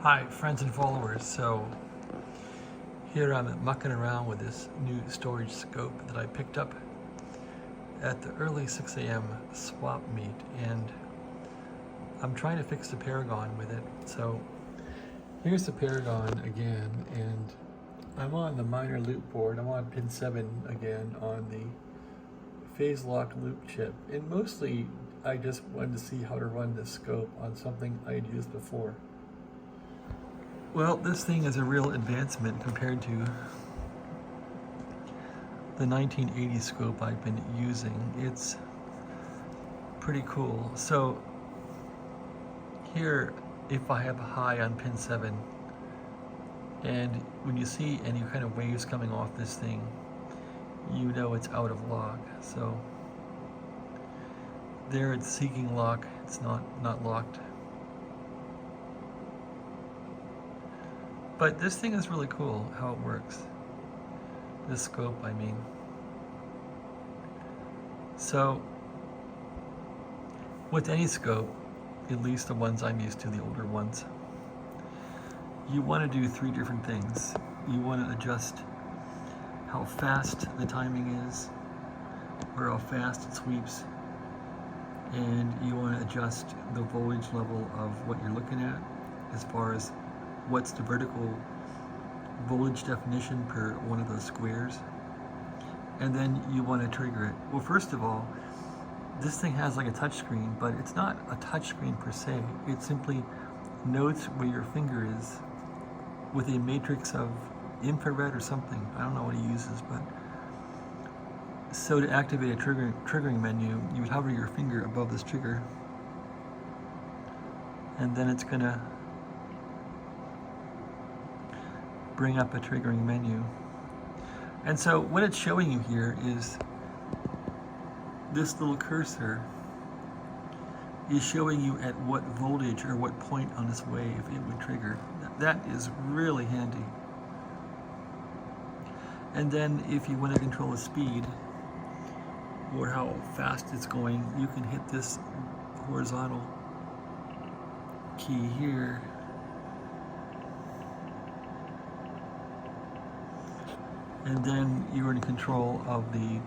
Hi, friends and followers. So here I'm mucking around with this new storage scope that I picked up at the early 6 a.m. swap meet, and I'm trying to fix the paragon with it. So here's the paragon again, and I'm on the minor loop board. I'm on pin 7 again on the phase lock loop chip, and mostly I just wanted to see how to run this scope on something I had used before. Well, this thing is a real advancement compared to the 1980 scope I've been using. It's pretty cool. So here, if I have a high on pin 7, and when you see any kind of waves coming off this thing, you know it's out of lock. So there it's seeking lock, it's not locked. But this thing is really cool, how it works. This scope, I mean. So, with any scope, at least the ones I'm used to, the older ones, you want to do 3 different things. You want to adjust how fast the timing is, or how fast it sweeps, and you want to adjust the voltage level of what you're looking at, as far as what's the vertical voltage definition per one of those squares, and then you want to trigger it. Well, first of all, this thing has like a touch screen, but it's not a touch screen per se. It simply notes where your finger is with a matrix of infrared or something. I don't know what he uses, but so to activate a triggering menu, you would hover your finger above this trigger, and then it's gonna bring up a triggering menu. And so what it's showing you here is this little cursor is showing you at what voltage or what point on this wave it would trigger. That is really handy. And then if you want to control the speed or how fast it's going, you can hit this horizontal key here, and then you're in control of the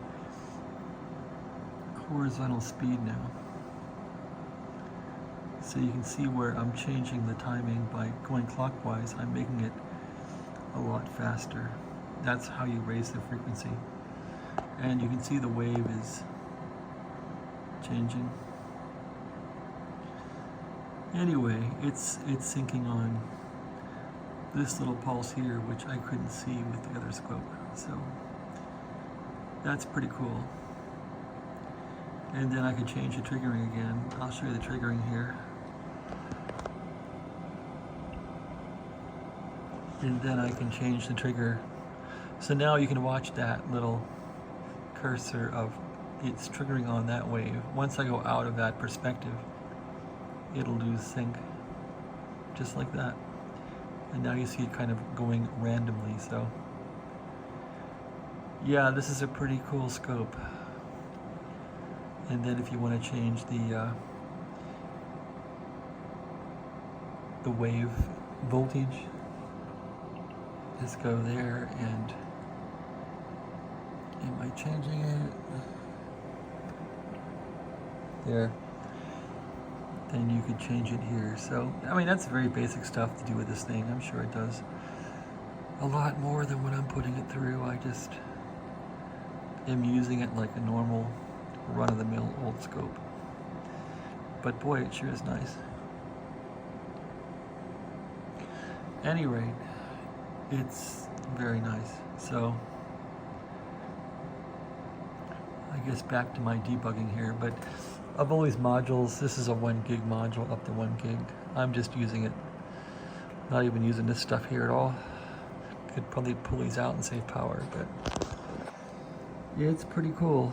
horizontal speed now. So you can see where I'm changing the timing by going clockwise. I'm making it a lot faster. That's how you raise the frequency. And you can see the wave is changing. Anyway, it's syncing on this little pulse here, which I couldn't see with the other scope. So that's pretty cool. And then I could change the triggering again. I'll show you the triggering here. And then I can change the trigger. So now you can watch that little cursor of it's triggering on that wave. Once I go out of that perspective, it'll do sync just like that. And now you see it kind of going randomly. So yeah, this is a pretty cool scope. And then if you want to change the wave voltage, just go there, and am I changing it? There. Then you could change it here. So, I mean, that's very basic stuff to do with this thing. I'm sure it does a lot more than what I'm putting it through. I just am using it like a normal run-of-the-mill old scope. But boy, it sure is nice. Any rate, it's very nice. So I guess back to my debugging here, but of all these modules, this is a 1 gig module, up to 1 gig. I'm just using it, not even using this stuff here at all. Could probably pull these out and save power, but yeah, it's pretty cool.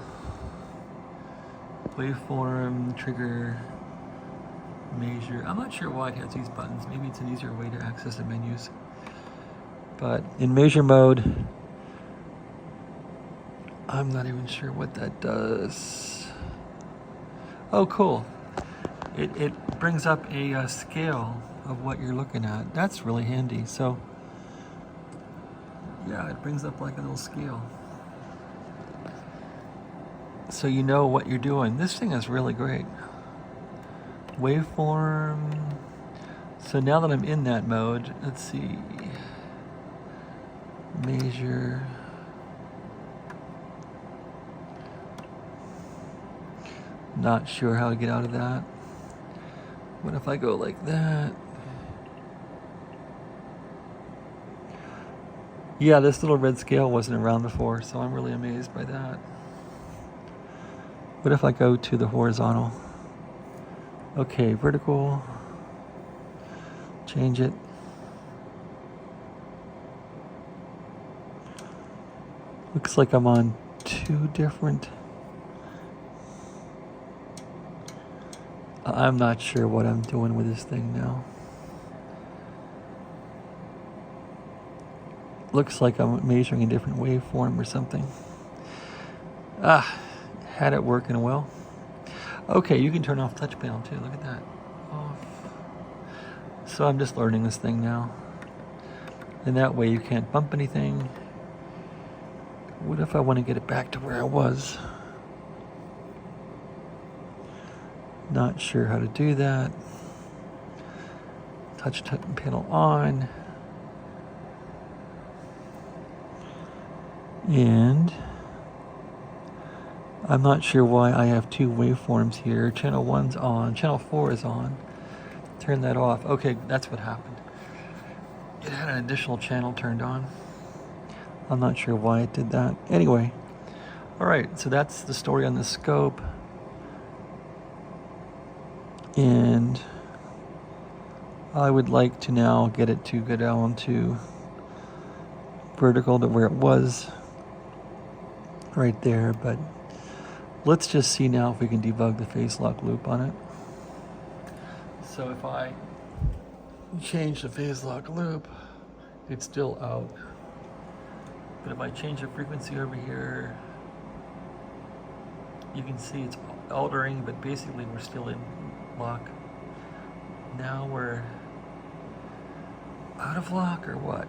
Waveform, trigger, measure. I'm not sure why it has these buttons. Maybe it's an easier way to access the menus. But in measure mode, I'm not even sure what that does. Oh, cool. It brings up a scale of what you're looking at. That's really handy. So yeah, it brings up like a little scale. So you know what you're doing. This thing is really great. Waveform. So now that I'm in that mode, let's see. Measure. Not sure how to get out of that. What if I go like that? Yeah, this little red scale wasn't around before, so I'm really amazed by that. What if I go to the horizontal? Okay, vertical. Change it. Looks like I'm on two different. I'm not sure what I'm doing with this thing now. Looks like I'm measuring a different waveform or something. Had it working well. Okay, you can turn off touch panel too. Look at that. Off. So I'm just learning this thing now. And that way you can't bump anything. What if I want to get it back to where I was? Not sure how to do that. Touch panel on. And I'm not sure why I have two waveforms here. Channel 1's on, channel 4 is on. Turn that off. Okay, that's what happened. It had an additional channel turned on. I'm not sure why it did that. Anyway, all right, so that's the story on the scope. And I would like to now get it to go down to vertical to where it was right there, but let's just see now if we can debug the phase lock loop on it. So if I change the phase lock loop, it's still out. But if I change the frequency over here, you can see it's altering, but basically we're still in lock. Now we're out of lock or what?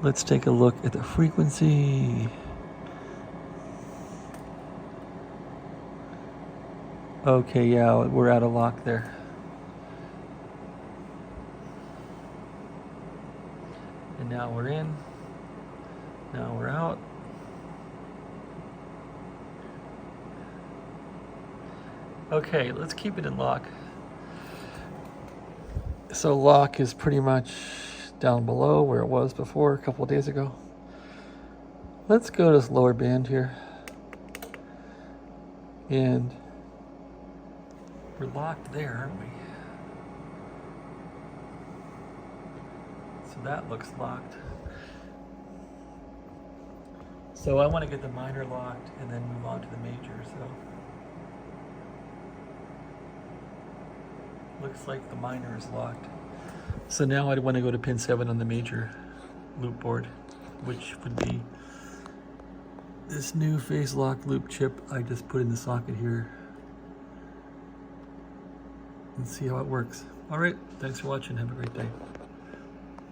Let's take a look at the frequency. Okay, yeah, we're out of lock there. And now we're in. Now we're out. Okay, let's keep it in lock. So lock is pretty much down below where it was before a couple of days ago. Let's go to this lower band here. And we're locked there, aren't we? So that looks locked. So I want to get the minor locked and then move on to the major. So looks like the minor is locked. So now I'd want to go to pin 7 on the major loop board, which would be this new phase lock loop chip I just put in the socket here. And see how it works. All right, thanks for watching. Have a great day.